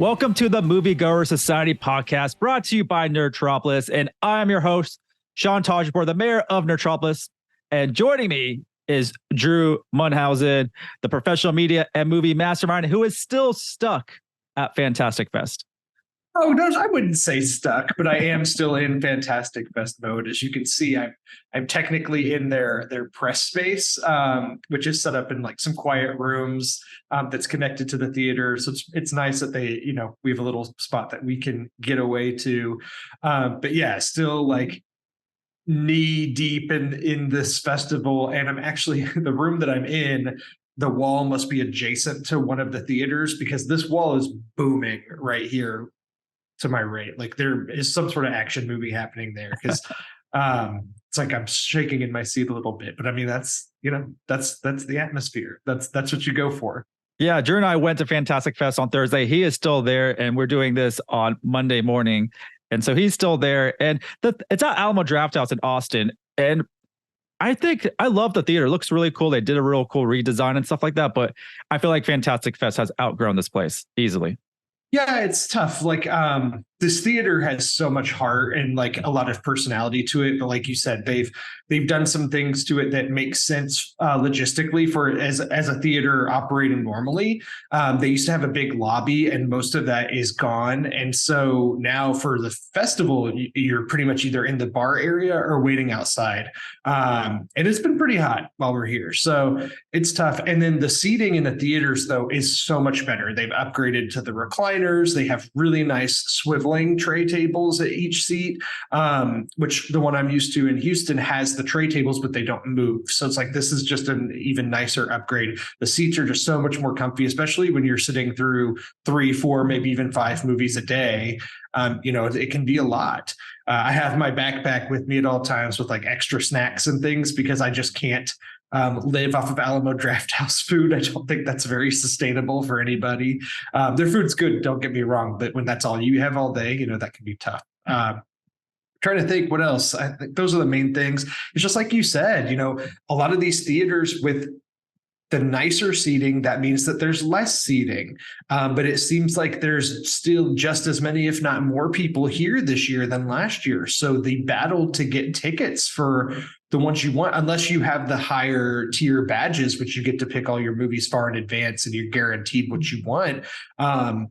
Welcome to the Moviegoers Society podcast, brought to you by Nerdtropolis, and I am your host, Sean Tajipour, the mayor of Nerdtropolis, and joining me is Drew Munhausen, the professional media and movie mastermind, who is still stuck at Fantastic Fest. Oh, no, I wouldn't say stuck, but I am still in Fantastic Fest mode. As you can see, I'm technically in their press space, which is set up in like some quiet rooms that's connected to the theater. So it's nice that they, we have a little spot that we can get away to. But yeah, still like knee deep in this festival. And I'm actually the room that I'm in. The wall must be adjacent to one of the theaters because this wall is booming right here to my right. Like there is some sort of action movie happening there because it's like I'm shaking in my seat a little bit. But I mean, that's the atmosphere. That's what you go for. Yeah, Drew and I went to Fantastic Fest on Thursday. He is still there, and we're doing this on Monday morning. And so he's still there. And it's at Alamo Drafthouse in Austin. And I think I love the theater. It looks really cool. They did a real cool redesign and stuff like that. But I feel like Fantastic Fest has outgrown this place easily. Yeah, it's tough. Like this theater has so much heart and like a lot of personality to it. But like you said, they've done some things to it that make sense logistically for as a theater operating normally. They used to have a big lobby and most of that is gone. And so now for the festival, you're pretty much either in the bar area or waiting outside. And it's been pretty hot while we're here. So it's tough. And then the seating in the theaters, though, is so much better. They've upgraded to the recliners. They have really nice swiveling tray tables at each seat, which the one I'm used to in Houston has the tray tables, but they don't move. So it's like this is just an even nicer upgrade. The seats are just so much more comfy, especially when you're sitting through 3, 4, maybe even 5 movies a day. It can be a lot. I have my backpack with me at all times with like extra snacks and things because I just can't live off of Alamo Drafthouse food. I don't think that's very sustainable for anybody. Their food's good, don't get me wrong, but when that's all you have all day, that can be tough. Trying to think what else. I think those are the main things. It's just like you said, a lot of these theaters with the nicer seating, that means that there's less seating. But it seems like there's still just as many, if not more people here this year than last year. So the battle to get tickets for the ones you want, unless you have the higher tier badges, which you get to pick all your movies far in advance and you're guaranteed what you want.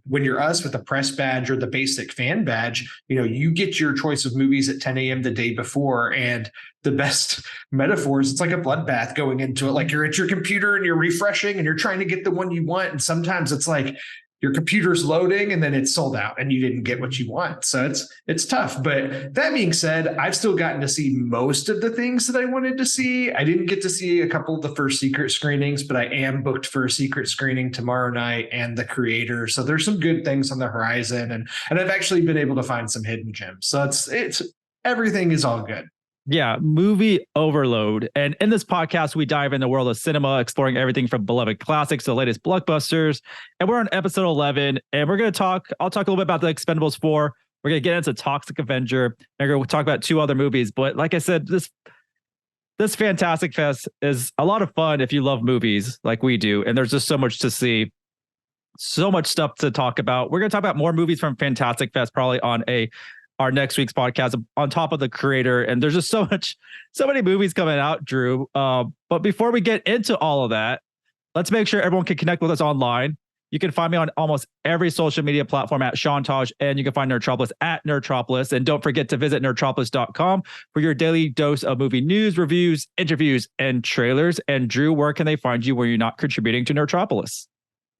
When you're us with the press badge or the basic fan badge, you get your choice of movies at 10 a.m. the day before. And the best metaphors, it's like a bloodbath going into it. Like you're at your computer and you're refreshing and you're trying to get the one you want. And sometimes it's like your computer's loading and then it's sold out and you didn't get what you want. So it's tough. But that being said, I've still gotten to see most of the things that I wanted to see. I didn't get to see a couple of the first secret screenings, but I am booked for a secret screening tomorrow night and The Creator. So there's some good things on the horizon. And I've actually been able to find some hidden gems. So it's everything is all good. Yeah, movie overload. And in this podcast, we dive in the world of cinema, exploring everything from beloved classics to the latest blockbusters. And we're on episode 11, and I'll talk a little bit about the Expen4bles 4. We're going to get into Toxic Avenger, and we're going to talk about 2 other movies. But like I said, this Fantastic Fest is a lot of fun if you love movies like we do. And there's just so much to see, so much stuff to talk about. We're going to talk about more movies from Fantastic Fest, probably on our next week's podcast on top of The Creator. And there's just so many movies coming out, Drew. But before we get into all of that, let's make sure everyone can connect with us online. You can find me on almost every social media platform at Sean Taj, and you can find Nerdtropolis at Nerdtropolis. And don't forget to visit nerdtropolis.com for your daily dose of movie news, reviews, interviews, and trailers. And Drew, where can they find you when you're not contributing to Nerdtropolis?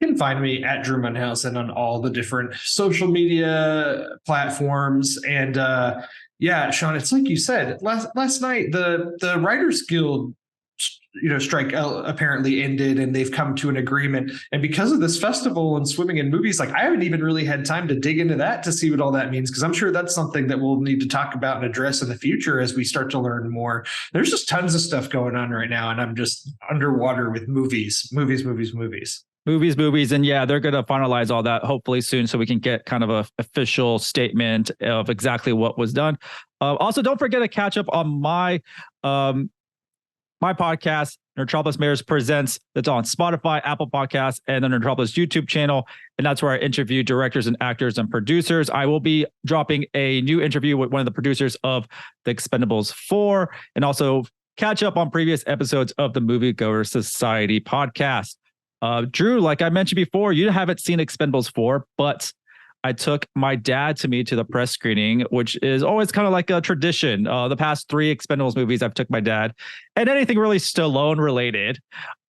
You can find me at Drew Munhausen on all the different social media platforms. And Sean, it's like you said, last night, the Writers Guild strike apparently ended and they've come to an agreement. And because of this festival and swimming in movies, like I haven't even really had time to dig into that to see what all that means, because I'm sure that's something that we'll need to talk about and address in the future as we start to learn more. There's just tons of stuff going on right now, and I'm just underwater with movies. And yeah, they're going to finalize all that hopefully soon so we can get kind of a official statement of exactly what was done. Also, don't forget to catch up on my podcast, Nerdtropolis Mayor's Presents. That's on Spotify, Apple Podcasts, and the Nerdtropolis YouTube channel. And that's where I interview directors and actors and producers. I will be dropping a new interview with one of the producers of the Expendables 4 and also catch up on previous episodes of the Moviegoers Society podcast. Drew, like I mentioned before, you haven't seen Expendables 4, but I took my dad to me to the press screening, which is always kind of like a tradition. The past 3 Expendables movies, I've took my dad, and anything really Stallone related,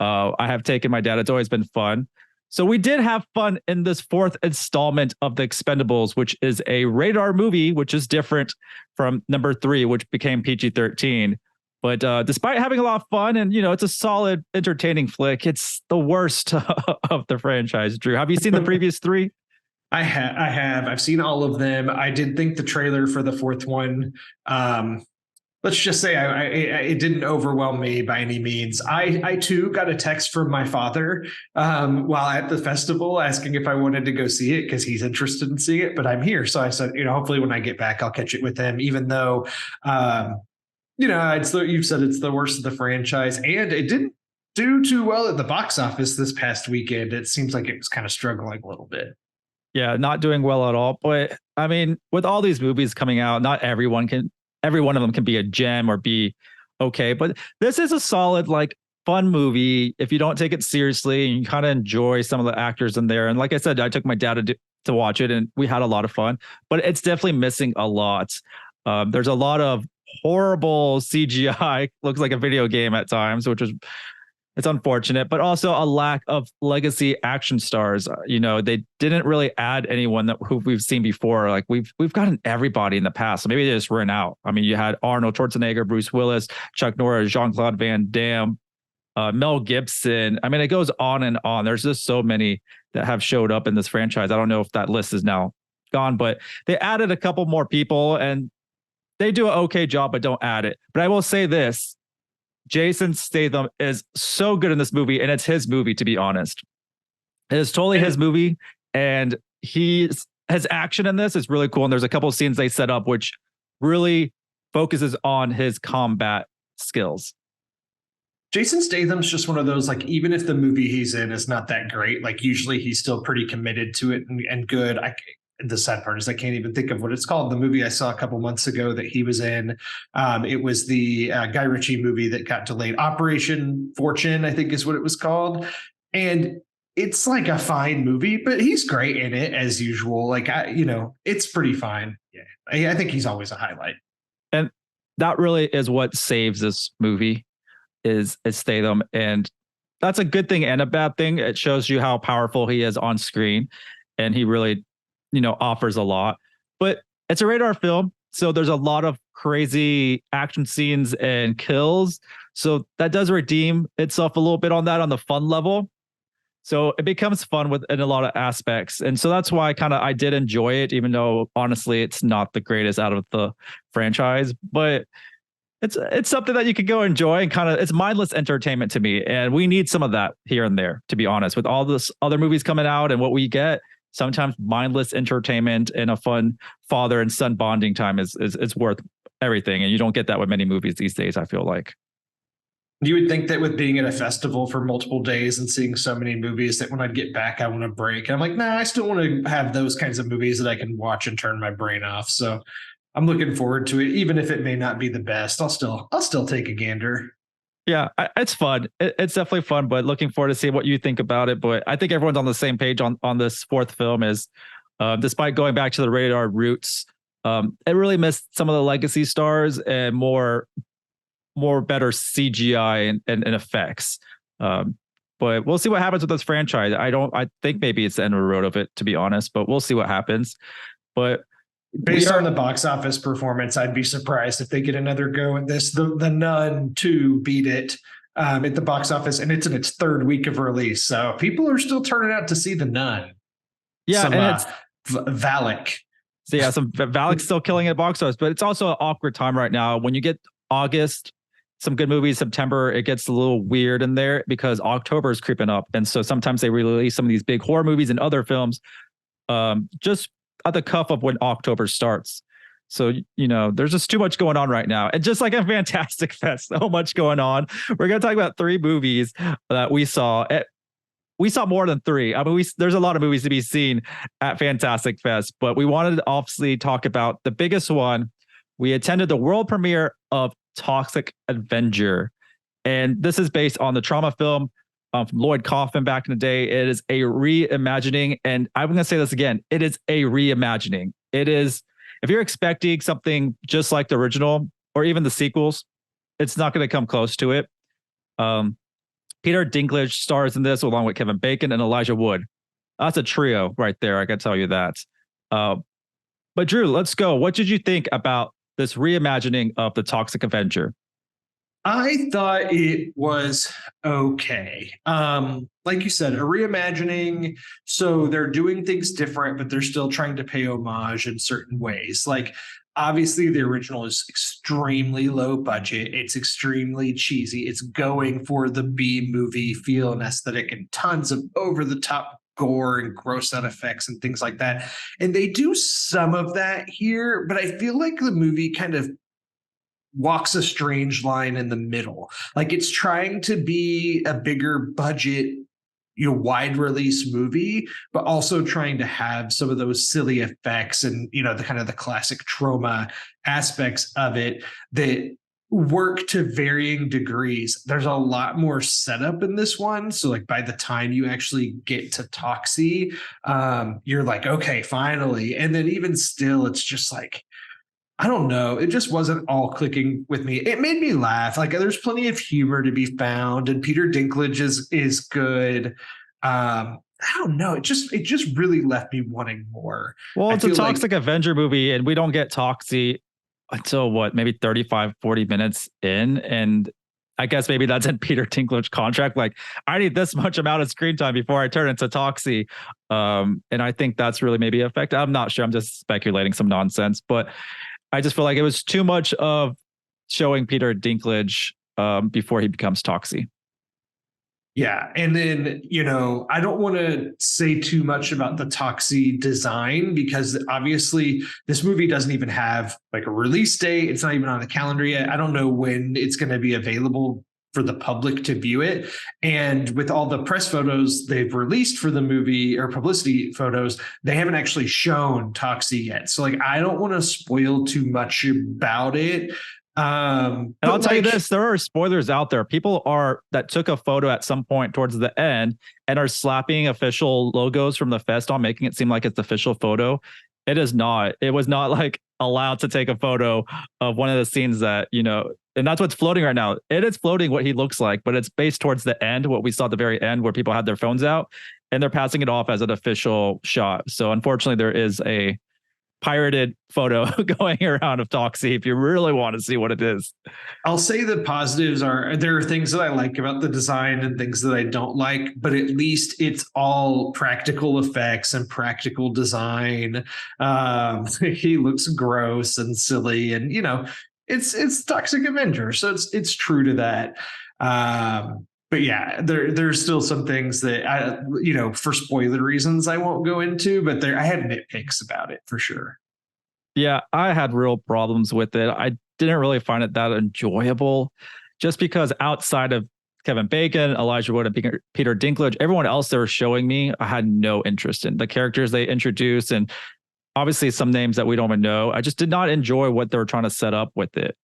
I have taken my dad. It's always been fun. So we did have fun in this 4th installment of the Expendables, which is a radar movie, which is different from number 3, which became PG-13. But despite having a lot of fun and, it's a solid, entertaining flick, it's the worst of the franchise. Drew, have you seen the previous 3? I have. I've seen all of them. I did think the trailer for the 4th one, let's just say it didn't overwhelm me by any means. I too got a text from my father while at the festival asking if I wanted to go see it because he's interested in seeing it. But I'm here. So I said, hopefully when I get back, I'll catch it with him, even though you've said it's the worst of the franchise, and it didn't do too well at the box office this past weekend. It seems like it was kind of struggling a little bit. Yeah, not doing well at all. But I mean, with all these movies coming out, not every one of them can be a gem or be okay. But this is a solid, fun movie if you don't take it seriously and you kind of enjoy some of the actors in there. And like I said, I took my dad to watch it and we had a lot of fun, but it's definitely missing a lot. There's a lot of horrible CGI, looks like a video game at times, it's unfortunate, but also a lack of legacy action stars. They didn't really add anyone who we've seen before. Like we've gotten everybody in the past, so maybe they just ran out. I mean, you had Arnold Schwarzenegger, Bruce Willis, Chuck Norris, Jean-Claude Van Damme, Mel Gibson. I mean, it goes on and on. There's just so many that have showed up in this franchise. I don't know if that list is now gone, but they added a couple more people and they do an okay job, but don't add it. But I will say this. Jason Statham is so good in this movie, and it's his movie, to be honest. It is totally his movie, and his action in this is really cool. And there's a couple of scenes they set up which really focuses on his combat skills. Jason Statham's just one of those, even if the movie he's in is not that great, usually he's still pretty committed to it and good. The sad part is I can't even think of what it's called. The movie I saw a couple months ago that he was in, it was the Guy Ritchie movie that got delayed. Operation Fortune, I think is what it was called. And it's a fine movie, but he's great in it as usual. It's pretty fine. Yeah, I think he's always a highlight. And that really is what saves this movie is Statham. And that's a good thing and a bad thing. It shows you how powerful he is on screen. And he really offers a lot, but it's a radar film. So there's a lot of crazy action scenes and kills. So that does redeem itself a little bit on the fun level. So it becomes fun in a lot of aspects. And so that's why I did enjoy it, even though honestly, it's not the greatest out of the franchise, but it's something that you could go enjoy and it's mindless entertainment to me. And we need some of that here and there, to be honest, with all this other movies coming out and what we get. Sometimes mindless entertainment and a fun father and son bonding time is worth everything. And you don't get that with many movies these days, I feel like. You would think that with being at a festival for multiple days and seeing so many movies that when I get back, I want to break. And I'm like, nah, I still want to have those kinds of movies that I can watch and turn my brain off. So I'm looking forward to it. Even if it may not be the best, I'll still take a gander. Yeah, it's fun. It's definitely fun, but looking forward to see what you think about it. But I think everyone's on the same page on this 4th film is despite going back to the radar roots, it really missed some of the legacy stars and more better CGI and effects. But we'll see what happens with this franchise. I think maybe it's the end of the road of it, to be honest, but we'll see what happens. But based on the box office performance, I'd be surprised if they get another go at this. The Nun 2 beat it at the box office, and it's in its 3rd week of release. So people are still turning out to see The Nun. Yeah, and it's Valak. So yeah, some Valak's still killing it at box office, but it's also an awkward time right now. When you get August, some good movies, September, it gets a little weird in there because October is creeping up. And so sometimes they release some of these big horror movies and other films just at the cuff of when October starts. So, there's just too much going on right now. And just like a Fantastic Fest, so much going on. We're going to talk about 3 movies that we saw. We saw more than 3. I mean, there's a lot of movies to be seen at Fantastic Fest, but we wanted to obviously talk about the biggest one. We attended the world premiere of Toxic Avenger. And this is based on the trauma film from Lloyd Kaufman back in the day. It is a reimagining. And I'm going to say this again. It is a reimagining. It is, if you're expecting something just like the original or even the sequels, it's not going to come close to it. Peter Dinklage stars in this along with Kevin Bacon and Elijah Wood. That's a trio right there. I can tell you that. But Drew, let's go. What did you think about this reimagining of the Toxic Avenger? I thought it was okay. Like you said, a reimagining. So they're doing things different, but they're still trying to pay homage in certain ways. Like, obviously, the original is extremely low budget. It's extremely cheesy. It's going for the B movie feel and aesthetic and tons of over the top gore and gross out effects and things like that. And they do some of that here, but I feel like the movie kind of walks a strange line in the middle. Like, it's trying to be a bigger budget, wide release movie, but also trying to have some of those silly effects and, the kind of the classic trauma aspects of it that work to varying degrees. There's a lot more setup in this one. So like by the time you actually get to Toxie, you're like, okay, finally. And then even still, it's just like, I don't know. It just wasn't all clicking with me. It made me laugh. Like, there's plenty of humor to be found, and Peter Dinklage is good. I don't know. It just really left me wanting more. Well, it's a Toxic Avenger movie, and we don't get Toxie until maybe 35, 40 minutes in. And I guess maybe that's in Peter Dinklage contract. Like, I need this much amount of screen time before I turn into Toxie. And I think that's really maybe affected. I'm not sure. I'm just speculating some nonsense, but I just feel like it was too much of showing Peter Dinklage before he becomes Toxie. Yeah. And then, I don't want to say too much about the Toxie design because obviously this movie doesn't even have like a release date. It's not even on the calendar yet. I don't know when it's going to be available for the public to view it. And with all the press photos they've released for the movie or publicity photos, they haven't actually shown Toxie yet. So like, I don't want to spoil too much about it. And I'll tell you this, there are spoilers out there. People that took a photo at some point towards the end and are slapping official logos from the fest on, making it seem like it's the official photo. It is not. It was not like allowed to take a photo of one of the scenes that, and that's what's floating right now. It is floating what he looks like, but it's based towards the end, what we saw at the very end where people had their phones out and they're passing it off as an official shot. So unfortunately, there is a pirated photo going around of Toxie if you really want to see what it is. I'll say the positives there are things that I like about the design and things that I don't like, but at least it's all practical effects and practical design. He looks gross and silly, and it's Toxic Avenger, so it's true to that. But yeah, there's still some things that for spoiler reasons I won't go into, but I had nitpicks about it for sure. Yeah, I had real problems with it. I didn't really find it that enjoyable just because outside of Kevin Bacon, Elijah Wood, and Peter Dinklage, everyone else they were showing me, I had no interest in the characters they introduced. And obviously some names that we don't even know. I just did not enjoy what they were trying to set up with it.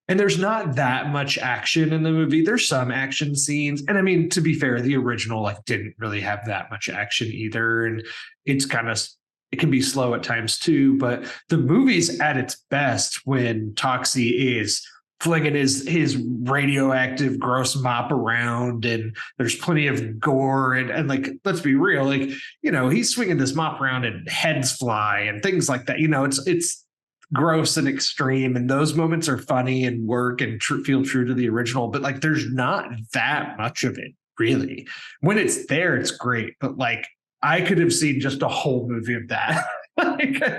And there's not that much action in the movie. There's some action scenes. And I mean, to be fair, the original didn't really have that much action either. And it can be slow at times too. But the movie's at its best when Toxie is flinging his radioactive gross mop around, and there's plenty of gore and like, let's be real, he's swinging this mop around and heads fly and things like that. It's gross and extreme, and those moments are funny and work and feel true to the original, but there's not that much of it really. When it's there, it's great, but I could have seen just a whole movie of that.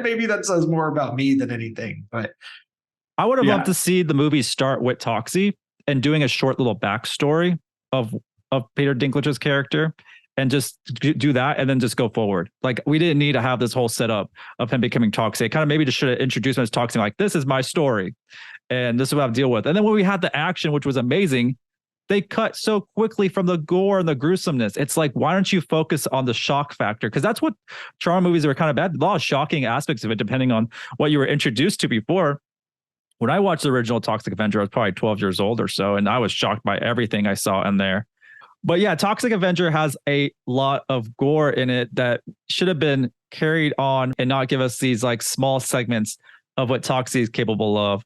Maybe that says more about me than anything, but I would have loved to see the movie start with Toxie and doing a short little backstory of Peter Dinklage's character, and just do that and then just go forward. Like we didn't need to have this whole setup of him becoming toxic. Kind of maybe just should have introduced him as toxic. Like this is my story and this is what I have to deal with. And then when we had the action, which was amazing, they cut so quickly from the gore and the gruesomeness. It's like, why don't you focus on the shock factor? Because that's what trauma movies are kind of bad. A lot of shocking aspects of it, depending on what you were introduced to before. When I watched the original Toxic Avenger, I was probably 12 years old or so, and I was shocked by everything I saw in there. But yeah, Toxic Avenger has a lot of gore in it that should have been carried on and not give us these like small segments of what Toxic is capable of.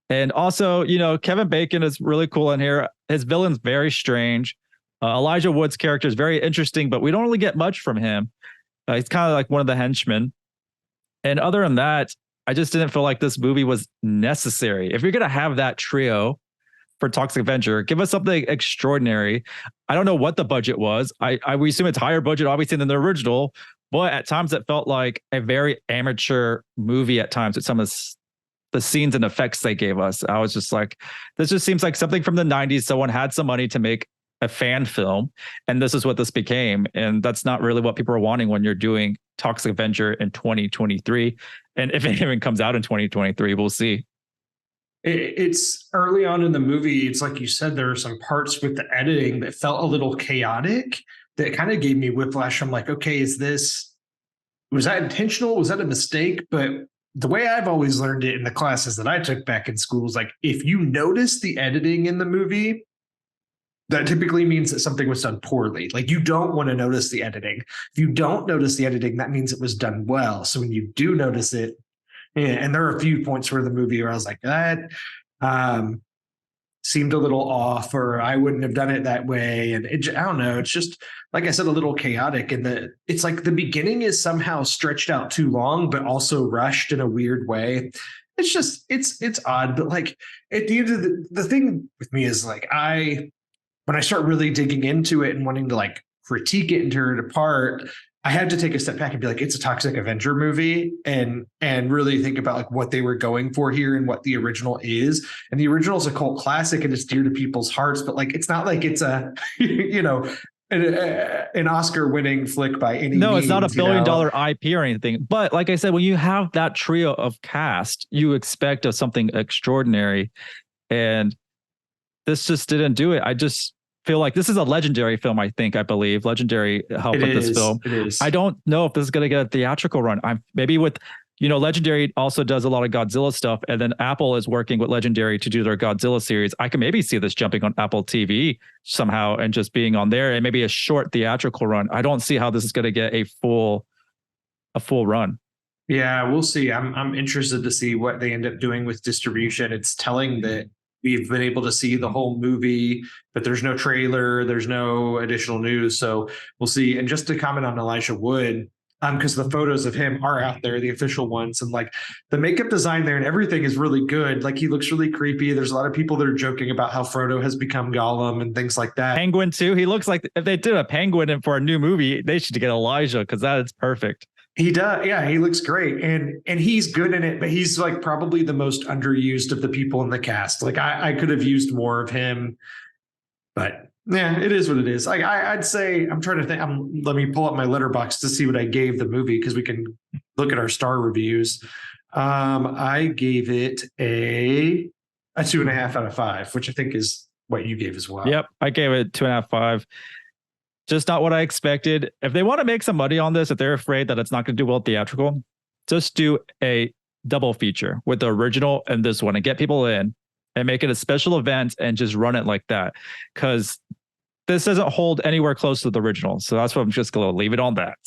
And also, you know, Kevin Bacon is really cool in here. His villain's very strange. Elijah Wood's character is very interesting, but we don't really get much from him. He's kind of like one of the henchmen. And other than that, I just didn't feel like this movie was necessary. If you're going to have that trio for Toxic Avenger, give us something extraordinary. I don't know what the budget was. We assume it's higher budget, obviously, than the original, but at times it felt like a very amateur movie at times with some of the scenes and effects they gave us. I was just like, this just seems like something from the 90s. Someone had some money to make a fan film, and this is what this became. And that's not really what people are wanting when you're doing Toxic Avenger in 2023. And if it even comes out in 2023, we'll see. It's early on in the movie. It's like you said, there are some parts with the editing that felt a little chaotic that kind of gave me whiplash. I'm like, okay, was that intentional? Was that a mistake? But the way I've always learned it in the classes that I took back in school is like, if you notice the editing in the movie, that typically means that something was done poorly. Like you don't want to notice the editing. If you don't notice the editing, that means it was done well. So when you do notice it, and there are a few points where the movie where I was like, that seemed a little off, or I wouldn't have done it that way. And I don't know. It's just, like I said, a little chaotic. And it's like the beginning is somehow stretched out too long, but also rushed in a weird way. It's just, it's odd. But like at the end of the thing with me is like, when I start really digging into it and wanting to like critique it and tear it apart, I had to take a step back and be like, it's a Toxic Avenger movie, and really think about like what they were going for here and what the original is. And the original is a cult classic and it's dear to people's hearts, but like it's not like it's a an Oscar-winning flick by any means. No, it's not a $1 billion IP or anything. But like I said, when you have that trio of cast, you expect of something extraordinary, and this just didn't do it. I just feel like this is a Legendary film. I believe Legendary helped with this film. It is. I don't know if this is going to get a theatrical run. I'm maybe with, Legendary also does a lot of Godzilla stuff, and then Apple is working with Legendary to do their Godzilla series. I can maybe see this jumping on Apple TV somehow and just being on there, and maybe a short theatrical run. I don't see how this is going to get a full run. Yeah, we'll see. I'm interested to see what they end up doing with distribution. It's telling that we've been able to see the whole movie, but there's no trailer, there's no additional news. So we'll see. And just to comment on Elijah Wood, because the photos of him are out there, the official ones, and like the makeup design there and everything is really good. Like he looks really creepy. There's a lot of people that are joking about how Frodo has become Gollum and things like that. Penguin too. He looks like if they did a penguin for a new movie, they should get Elijah, because that is perfect. He does. Yeah, he looks great. And he's good in it, but he's like probably the most underused of the people in the cast. Like I could have used more of him, but yeah, it is what it is. Like I'd say, I'm trying to think. Let me pull up my Letterboxd to see what I gave the movie, because we can look at our star reviews. I gave it a 2.5 out of 5, which I think is what you gave as well. Yep, I gave it 2.5, 5. Just not what I expected. If they want to make some money on this, if they're afraid that it's not going to do well theatrical, just do a double feature with the original and this one and get people in and make it a special event and just run it like that. Because this doesn't hold anywhere close to the original. So that's what I'm just going to leave it on that.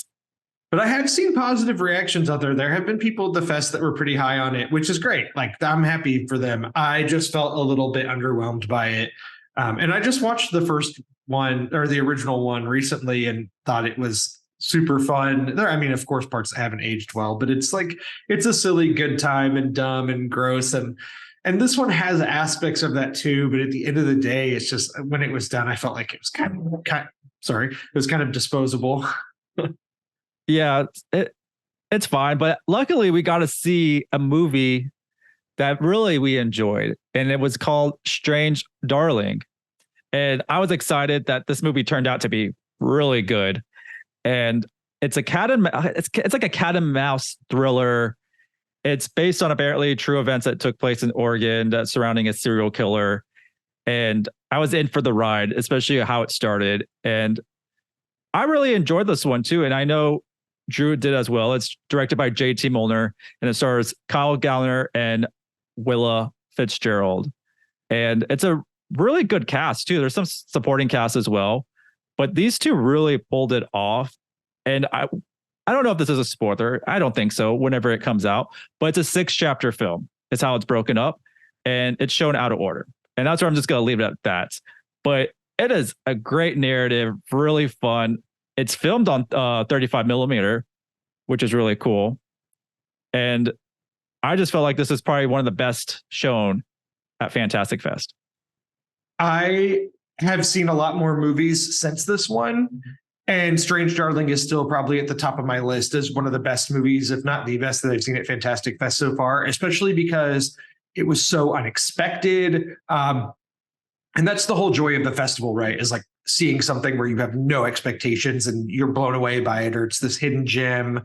But I have seen positive reactions out there. There have been people at the fest that were pretty high on it, which is great. Like I'm happy for them. I just felt a little bit underwhelmed by it. And I just watched the first one, or the original one, recently, and thought it was super fun. I mean, of course, parts that haven't aged well, but it's like it's a silly good time and dumb and gross, and this one has aspects of that too. But at the end of the day, it's just when it was done, I felt like it was it was kind of disposable. Yeah, it's fine, but luckily we got to see a movie that really we enjoyed, and it was called Strange Darling. And I was excited that this movie turned out to be really good. And it's a it's like a cat and mouse thriller. It's based on apparently true events that took place in Oregon surrounding a serial killer. And I was in for the ride, especially how it started. And I really enjoyed this one too. And I know Drew did as well. It's directed by J.T. Molnar and it stars Kyle Gallner and Willa Fitzgerald. And it's a really good cast too. There's some supporting cast as well, but these two really pulled it off. And I don't know if this is a spoiler. I don't think so whenever it comes out, but it's a 6-chapter film. It's how it's broken up and it's shown out of order. And that's where I'm just going to leave it at that. But it is a great narrative, really fun. It's filmed on 35 millimeter, which is really cool. And I just felt like this is probably one of the best shown at Fantastic Fest. I have seen a lot more movies since this one, and Strange Darling is still probably at the top of my list as one of the best movies, if not the best, that I've seen at Fantastic Fest so far, especially because it was so unexpected. And that's the whole joy of the festival, right? Is like seeing something where you have no expectations and you're blown away by it, or it's this hidden gem.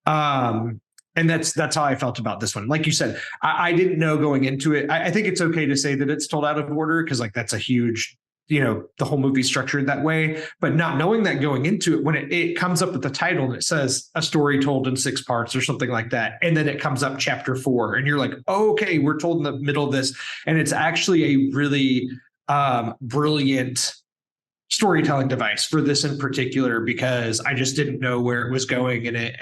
And that's how I felt about this one. Like you said, I didn't know going into it. I think it's okay to say that it's told out of order because like that's a huge, the whole movie structured that way. But not knowing that going into it, when it comes up with the title and it says a story told in 6 parts or something like that, and then it comes up chapter 4, and you're like, oh, okay, we're told in the middle of this, and it's actually a really brilliant storytelling device for this in particular, because I just didn't know where it was going, and it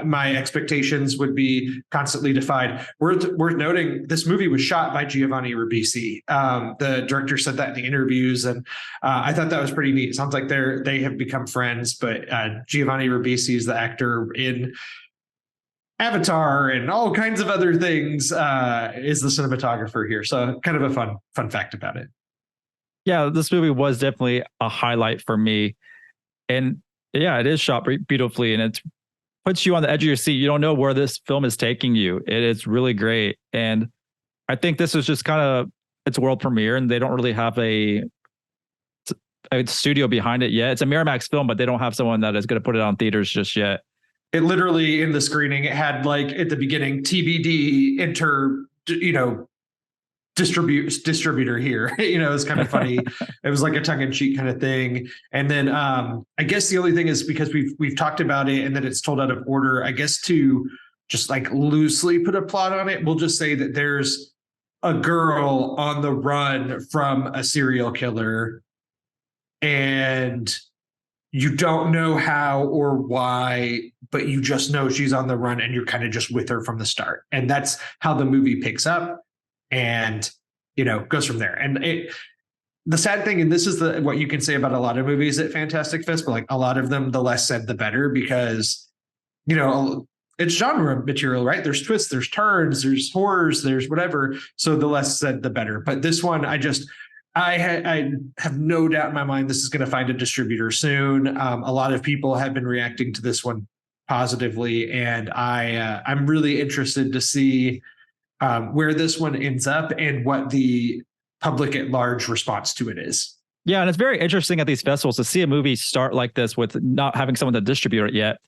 my expectations would be constantly defied. Worth noting, this movie was shot by Giovanni Ribisi. The director said that in the interviews, and I thought that was pretty neat. It sounds like they have become friends, but Giovanni Ribisi is the actor in Avatar and all kinds of other things, is the cinematographer here. So kind of a fun fact about it. Yeah, this movie was definitely a highlight for me. And yeah, it is shot beautifully, and it puts you on the edge of your seat. You don't know where this film is taking you. It is really great. And I think this is just kind of its world premiere, and they don't really have a studio behind it yet. It's a Miramax film, but they don't have someone that is going to put it on theaters just yet. It literally, in the screening, it had like at the beginning, TBD distributor here. It's kind of funny. It was like a tongue-in-cheek kind of thing. And then I guess the only thing is, because we've talked about it and then it's told out of order, I guess to just like loosely put a plot on it, we'll just say that there's a girl on the run from a serial killer, and you don't know how or why, but you just know she's on the run, and you're kind of just with her from the start. And that's how the movie picks up and, goes from there. And the sad thing, and this is what you can say about a lot of movies at Fantastic Fest, but like a lot of them, the less said, the better, because, it's genre material, right? There's twists, there's turns, there's horrors, there's whatever. So the less said, the better. But this one, I have no doubt in my mind this is going to find a distributor soon. A lot of people have been reacting to this one positively, and I'm really interested to see where this one ends up and what the public at large response to it is. Yeah, and it's very interesting at these festivals to see a movie start like this with not having someone to distribute it yet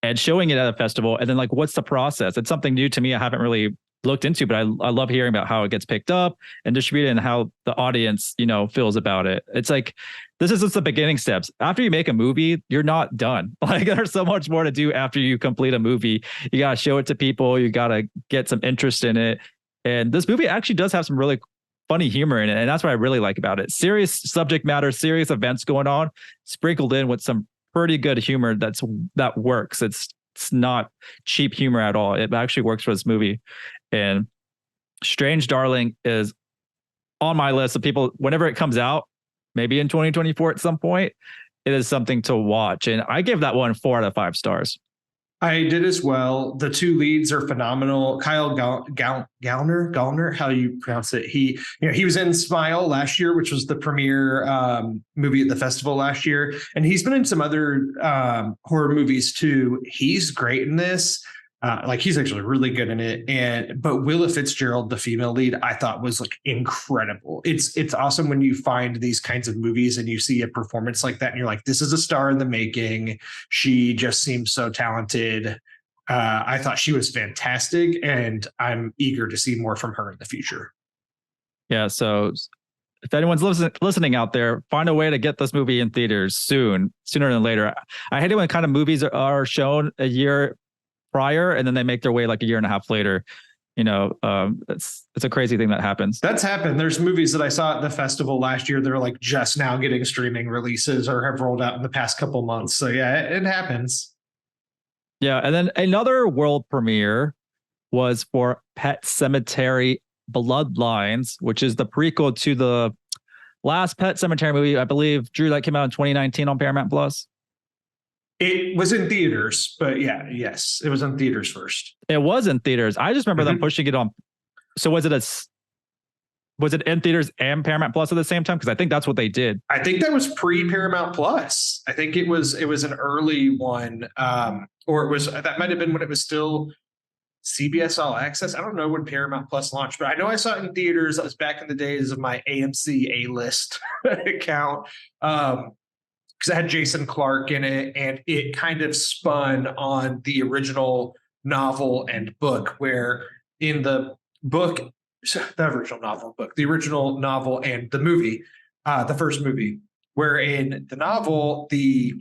and showing it at a festival, and then like, what's the process? It's something new to me. I haven't really looked into, but I love hearing about how it gets picked up and distributed and how the audience, feels about it. It's like, this is just the beginning steps. After you make a movie, you're not done. Like, there's so much more to do after you complete a movie. You got to show it to people. You got to get some interest in it. And this movie actually does have some really funny humor in it. And that's what I really like about it. Serious subject matter, serious events going on, sprinkled in with some pretty good humor that works. It's not cheap humor at all. It actually works for this movie. And Strange Darling is on my list of people, whenever it comes out, maybe in 2024 at some point, it is something to watch. And I give that one 4 out of 5 stars. I did as well. The 2 leads are phenomenal. Kyle Gallner, how do you pronounce it? He was in Smile last year, which was the premiere movie at the festival last year. And he's been in some other horror movies too. He's great in this. Like he's actually really good in it. But Willa Fitzgerald, the female lead, I thought was like incredible. It's awesome when you find these kinds of movies and you see a performance like that and you're like, this is a star in the making. She just seems so talented. I thought she was fantastic, and I'm eager to see more from her in the future. Yeah, so if anyone's listening out there, find a way to get this movie in theaters sooner than later. I hate it when kind of movies are shown a year prior and then they make their way like a year and a half later. It's a crazy thing that happens. That's happened. There's movies that I saw at the festival last year. They're like just now getting streaming releases or have rolled out in the past couple months. So yeah, it happens. Yeah, and then another world premiere was for Pet Sematary Bloodlines, which is the prequel to the last Pet Sematary movie. I believe, Drew, that came out in 2019 on Paramount Plus. It was in theaters, but yes, it was in theaters first. It was in theaters. I just remember them pushing it on. So was it in theaters and Paramount Plus at the same time? Because I think that's what they did. I think that was pre-Paramount Plus. I think it was an early one, or that might have been when it was still CBS All Access. I don't know when Paramount Plus launched, but I know I saw it in theaters. That was back in the days of my AMC A-list account, because I had Jason Clarke in it, and it kind of spun on the original novel and book, where in the book, the original novel and the movie, the first movie, where in the novel, the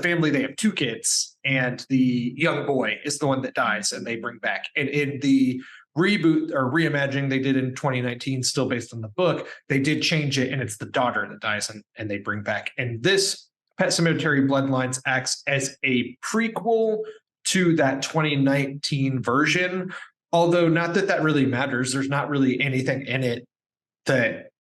family, they have two kids, and the young boy is the one that dies and they bring back. And in the reboot or reimagining they did in 2019, still based on the book, they did change it, and it's the daughter that dies and they bring back. And this Pet Sematary Bloodlines acts as a prequel to that 2019 version, although not that really matters. There's not really anything in it that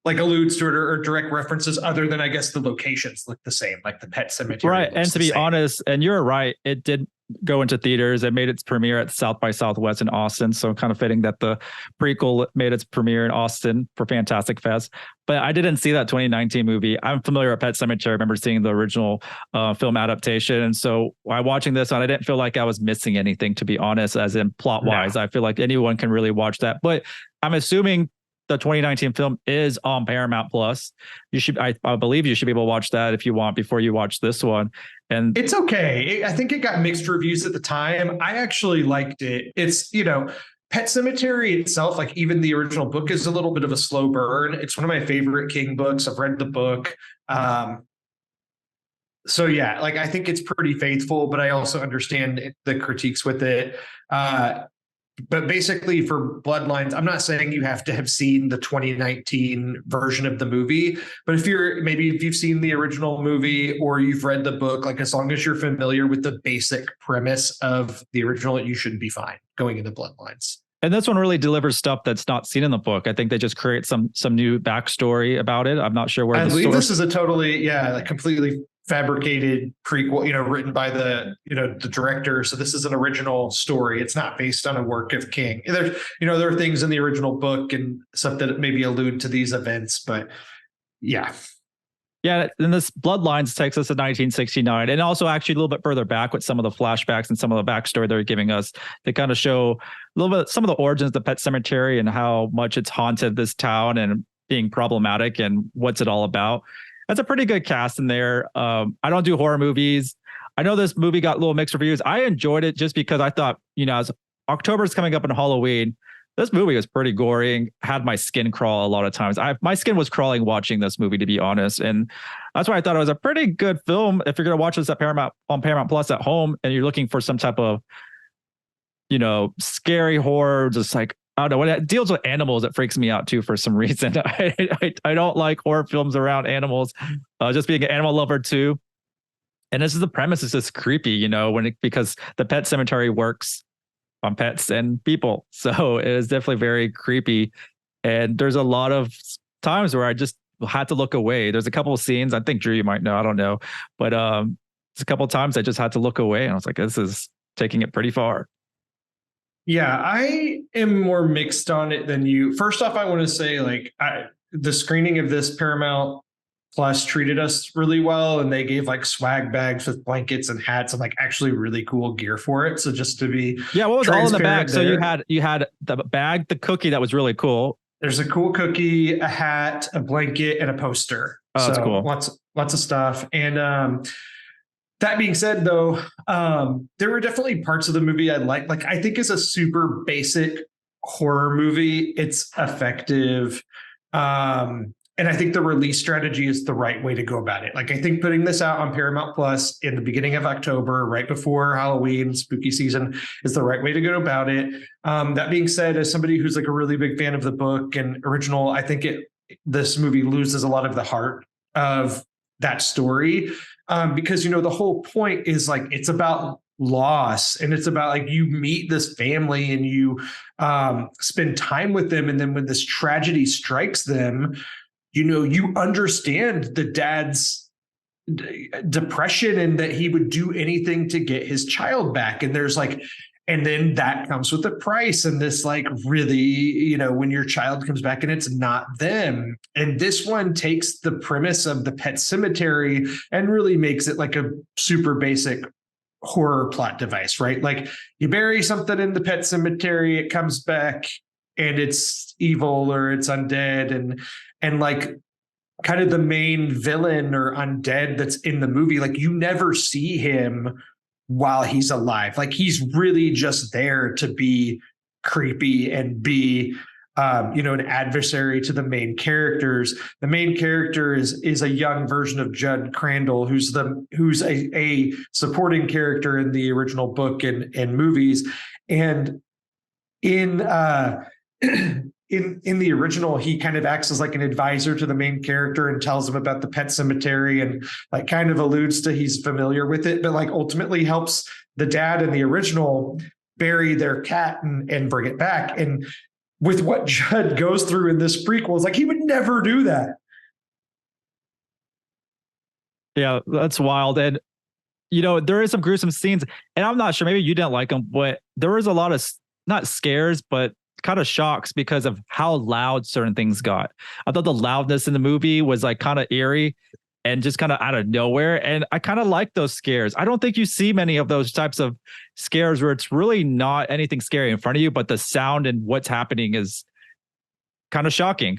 like alludes to it or direct references, other than I guess the locations look the same, like the Pet Sematary. Right. And to be honest, and you're right, it did go into theaters. It made its premiere at South by Southwest in Austin. So kind of fitting that the prequel made its premiere in Austin for Fantastic Fest. But I didn't see that 2019 movie. I'm familiar with Pet Sematary. I remember seeing the original film adaptation. And so while watching this one, I didn't feel like I was missing anything, to be honest, as in plot wise. No. I feel like anyone can really watch that. But I'm assuming the 2019 film is on Paramount Plus. I believe you should be able to watch that if you want before you watch this one. And it's okay. I think it got mixed reviews at the time. I actually liked it. It's, Pet Sematary itself, like even the original book, is a little bit of a slow burn. It's one of my favorite King books. I've read the book. So yeah, like I think it's pretty faithful, but I also understand the critiques with it. But basically for Bloodlines, I'm not saying you have to have seen the 2019 version of the movie, but if you've seen the original movie or you've read the book, like as long as you're familiar with the basic premise of the original, you should be fine going into Bloodlines. And this one really delivers stuff that's not seen in the book. I think they just create some new backstory about it. I'm not sure where I believe this is a totally, completely fabricated prequel, written by the director. So this is an original story. It's not based on a work of King. There are things in the original book and stuff that maybe allude to these events, but yeah. Yeah, and this Bloodlines takes us to 1969, and also actually a little bit further back with some of the flashbacks and some of the backstory they're giving us. They kind of show a little bit some of the origins of the Pet Sematary and how much it's haunted this town and being problematic and what's it all about. That's a pretty good cast in there. I don't do horror movies. I know this movie got a little mixed reviews. I enjoyed it just because I thought, as October's coming up on Halloween, this movie was pretty gory and had my skin crawl a lot of times. My skin was crawling watching this movie, to be honest. And that's why I thought it was a pretty good film. If you're going to watch this on Paramount Plus at home and you're looking for some type of, scary horror, just like, I don't know, when it deals with animals, it freaks me out too for some reason. I don't like horror films around animals, just being an animal lover too. And this is the premise is just creepy, because the Pet Sematary works on pets and people. So it is definitely very creepy. And there's a lot of times where I just had to look away. There's a couple of scenes, I think Drew, you might know, I don't know, but it's a couple of times I just had to look away and I was like, this is taking it pretty far. Yeah, I am more mixed on it than you. First off, I want to say the screening of this Paramount Plus treated us really well, and they gave like swag bags with blankets and hats and like actually really cool gear for it. So just to be what was all in the bag? So there, you had the bag, the cookie that was really cool. there's a cool cookie, a hat, a blanket, and a poster. Oh, that's so cool. lots of stuff. And that being said, though, there were definitely parts of the movie I liked. Like I think as a super basic horror movie, it's effective. And I think the release strategy is the right way to go about it. Like I think putting this out on Paramount Plus in the beginning of October, right before Halloween, spooky season, is the right way to go about it. That being said, as somebody who's like a really big fan of the book and original, I think this movie loses a lot of the heart of that story. Because, the whole point is like, it's about loss, and it's about like you meet this family and you spend time with them. And then when this tragedy strikes them, you understand the dad's depression and that he would do anything to get his child back. And there's like, and then that comes with a price. And this like really, when your child comes back and it's not them. And this one takes the premise of the pet cemetery and really makes it like a super basic horror plot device, right? Like you bury something in the pet cemetery, it comes back and it's evil or it's undead, and like kind of the main villain or undead that's in the movie, like you never see him while he's alive. Like he's really just there to be creepy and be an adversary to the main characters. The main character is a young version of Judd Crandall, who's a supporting character in the original book and movies. And in the original, he kind of acts as like an advisor to the main character and tells him about the pet cemetery and like kind of alludes to he's familiar with it, but like ultimately helps the dad in the original bury their cat and bring it back. And with what Judd goes through in this prequel, it's like he would never do that. Yeah, that's wild. And there is some gruesome scenes, and I'm not sure, maybe you didn't like them, but there was a lot of not scares, but kind of shocks because of how loud certain things got. I thought the loudness in the movie was like kind of eerie and just kind of out of nowhere. And I kind of like those scares. I don't think you see many of those types of scares where it's really not anything scary in front of you, but the sound and what's happening is kind of shocking.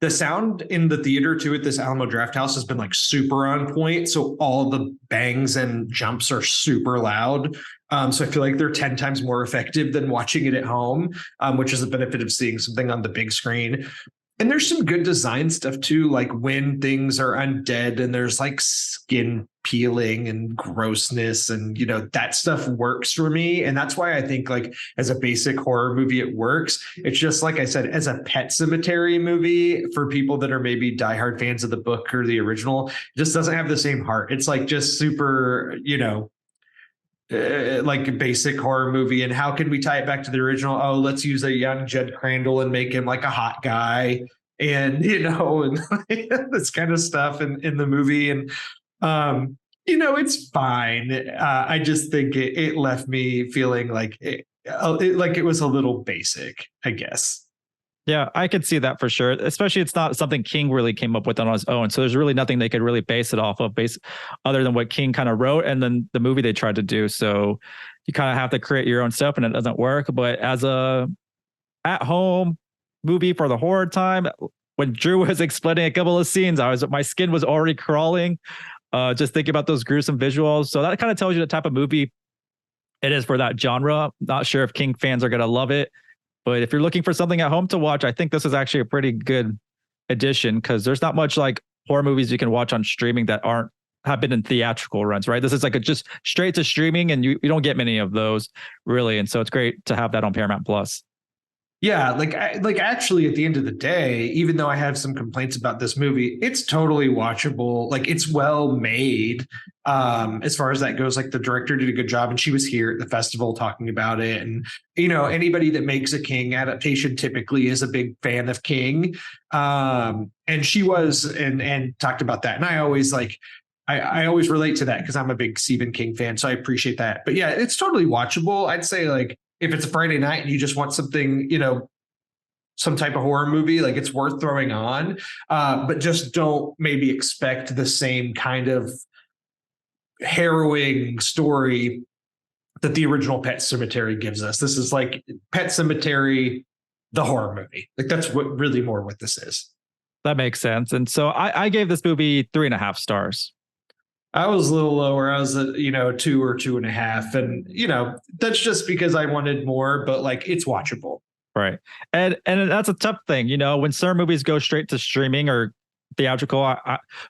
The sound in the theater too at this Alamo Drafthouse has been like super on point. So all the bangs and jumps are super loud. So I feel like they're 10 times more effective than watching it at home, which is the benefit of seeing something on the big screen. And there's some good design stuff too, like when things are undead and there's like skin peeling and grossness, and that stuff works for me. And that's why I think like as a basic horror movie, it works. It's just like I said, as a pet cemetery movie for people that are maybe diehard fans of the book or the original, it just doesn't have the same heart. It's like just super, like a basic horror movie. And how can we tie it back to the original? Oh, let's use a young Judd Crandall and make him like a hot guy, and and this kind of stuff in the movie. And it's fine. I just think it left me feeling like it was a little basic, I guess. Yeah, I could see that for sure. Especially it's not something King really came up with on his own. So there's really nothing they could really base it off of other than what King kind of wrote and then the movie they tried to do. So you kind of have to create your own stuff and it doesn't work. But as a at home movie for the horror time, when Drew was explaining a couple of scenes, my skin was already crawling. Just thinking about those gruesome visuals. So that kind of tells you the type of movie it is for that genre. Not sure if King fans are going to love it. But if you're looking for something at home to watch, I think this is actually a pretty good addition because there's not much like horror movies you can watch on streaming that have been in theatrical runs, right? This is like just straight to streaming, and you don't get many of those really. And so it's great to have that on Paramount Plus. Yeah, like actually at the end of the day, even though I have some complaints about this movie, it's totally watchable. Like it's well made. As far as that goes, like the director did a good job, and she was here at the festival talking about it. And anybody that makes a King adaptation typically is a big fan of King. And she was and talked about that. And I always I always relate to that because I'm a big Stephen King fan, so I appreciate that. But yeah, it's totally watchable. I'd say like if it's a Friday night and you just want something, some type of horror movie, like it's worth throwing on, but just don't maybe expect the same kind of harrowing story that the original Pet Sematary gives us. This is like Pet Sematary, the horror movie. Like that's what really more what this is. That makes sense. And so I gave this movie 3.5 stars. I was a little lower. I was at, 2 or 2.5. And, that's just because I wanted more, but like it's watchable. Right. And that's a tough thing, when certain movies go straight to streaming or theatrical,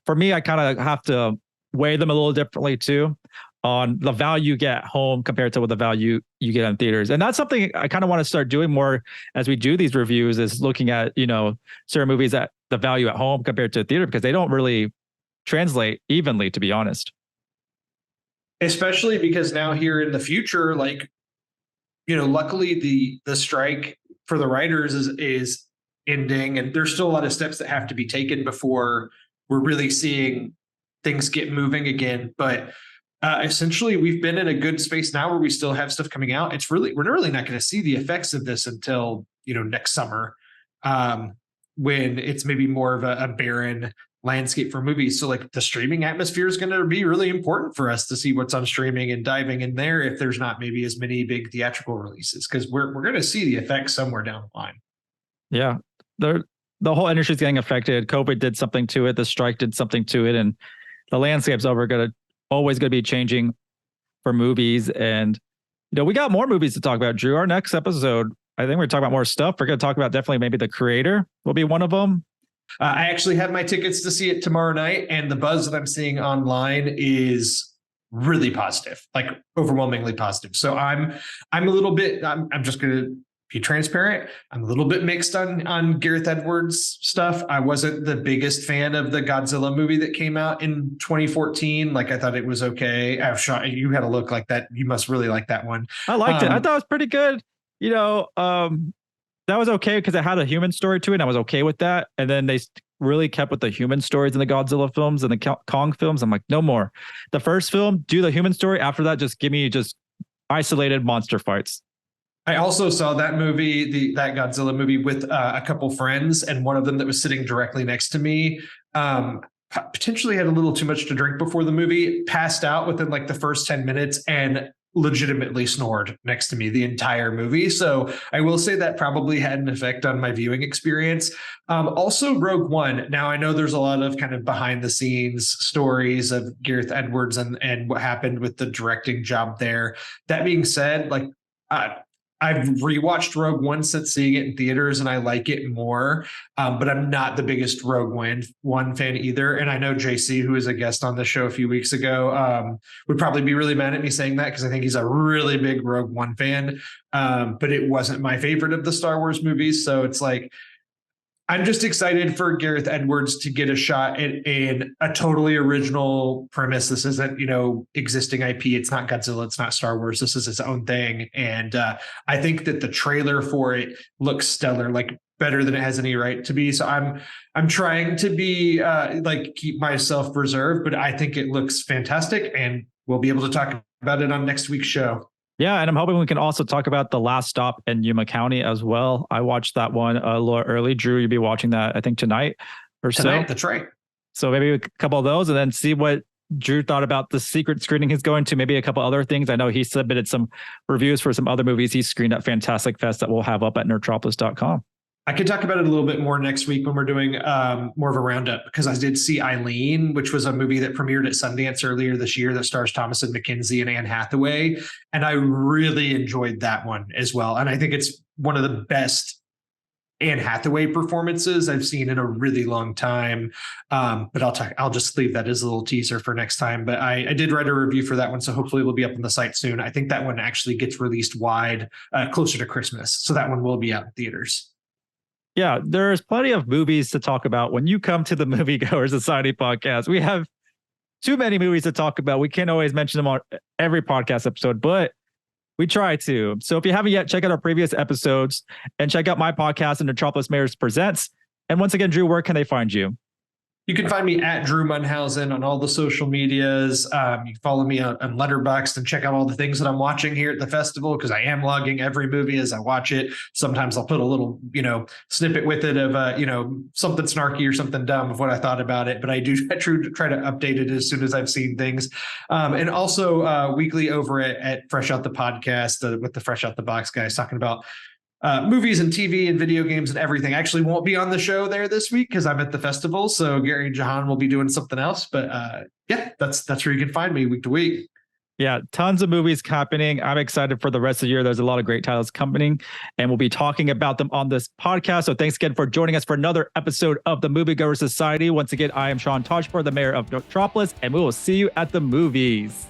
for me, I kind of have to weigh them a little differently too, on the value you get at home compared to what the value you get in theaters. And that's something I kind of want to start doing more as we do these reviews, is looking at, certain movies at the value at home compared to theater, because they don't really translate evenly, to be honest. Especially because now here in the future, like, luckily the strike for the writers is ending, and there's still a lot of steps that have to be taken before we're really seeing things get moving again. But essentially, we've been in a good space now where we still have stuff coming out. We're really not going to see the effects of this until next summer, when it's maybe more of a barren landscape for movies. So like the streaming atmosphere is going to be really important for us to see what's on streaming and diving in there if there's not maybe as many big theatrical releases, because we're going to see the effects somewhere down the line. Yeah, the whole industry is getting affected. COVID did something to it. The strike did something to it, and the landscape's always going to be changing for movies. And we got more movies to talk about, Drew. Our next episode, I think we're talking about more stuff. We're going to talk about definitely maybe The Creator will be one of them. I actually have my tickets to see it tomorrow night, and the buzz that I'm seeing online is really positive, like overwhelmingly positive. So I'm a little bit, I'm just going to be transparent. I'm a little bit mixed on Gareth Edwards stuff. I wasn't the biggest fan of the Godzilla movie that came out in 2014. Like I thought it was okay. You had a look like that. You must really like that one. I liked it. I thought it was pretty good. That was okay because it had a human story to it, and I was okay with that. And then they really kept with the human stories in the Godzilla films and the Kong films. I'm like, no more. The first film, do the human story. After that, just give me just isolated monster fights. I also saw that movie, that Godzilla movie, with a couple friends, and one of them that was sitting directly next to me potentially had a little too much to drink before the movie, passed out within like the first 10 minutes, and legitimately snored next to me the entire movie. So I will say that probably had an effect on my viewing experience. Also Rogue One. Now I know there's a lot of kind of behind the scenes stories of Gareth Edwards and what happened with the directing job there. That being said, like I've rewatched Rogue One since seeing it in theaters, and I like it more. But I'm not the biggest Rogue One fan either. And I know JC, who was a guest on the show a few weeks ago, would probably be really mad at me saying that, because I think he's a really big Rogue One fan. But it wasn't my favorite of the Star Wars movies. So it's like, I'm just excited for Gareth Edwards to get a shot in a totally original premise. This isn't, existing IP. It's not Godzilla. It's not Star Wars. This is its own thing. And I think that the trailer for it looks stellar, like better than it has any right to be. So I'm trying to be keep myself reserved, but I think it looks fantastic, and we'll be able to talk about it on next week's show. Yeah, and I'm hoping we can also talk about The Last Stop in Yuma County as well. I watched that one a little early. Drew, you'll be watching that, I think, tonight or so. That's right. So maybe a couple of those, and then see what Drew thought about the secret screening he's going to, maybe a couple other things. I know he submitted some reviews for some other movies he screened at Fantastic Fest that we'll have up at nerdtropolis.com. I could talk about it a little bit more next week when we're doing more of a roundup, because I did see Eileen, which was a movie that premiered at Sundance earlier this year that stars Thomasin McKenzie and Anne Hathaway. And I really enjoyed that one as well. And I think it's one of the best Anne Hathaway performances I've seen in a really long time. But I'll just leave that as a little teaser for next time. But I did write a review for that one, so hopefully it'll be up on the site soon. I think that one actually gets released wide closer to Christmas. So that one will be out in theaters. Yeah, there's plenty of movies to talk about when you come to the Moviegoers Society podcast. We have too many movies to talk about. We can't always mention them on every podcast episode, but we try to. So if you haven't yet, check out our previous episodes and check out my podcast, Nerdtropolis Mayors Presents. And once again, Drew, where can they find you? You can find me at Drew Munhausen on all the social medias. You can follow me on Letterboxd and check out all the things that I'm watching here at the festival, because I am logging every movie as I watch it. Sometimes I'll put a little, snippet with it of, something snarky or something dumb of what I thought about it. But I try to update it as soon as I've seen things. And also weekly over at Fresh Out the Podcast with the Fresh Out the Box guys talking about movies and TV and video games and everything. I actually won't be on the show there this week because I'm at the festival. So Gary and Jahan will be doing something else. But that's where you can find me week to week. Yeah, tons of movies happening. I'm excited for the rest of the year. There's a lot of great titles coming, and we'll be talking about them on this podcast. So thanks again for joining us for another episode of the Moviegoers Society. Once again, I am Sean Tajipour, the mayor of Nerdtropolis, and we will see you at the movies.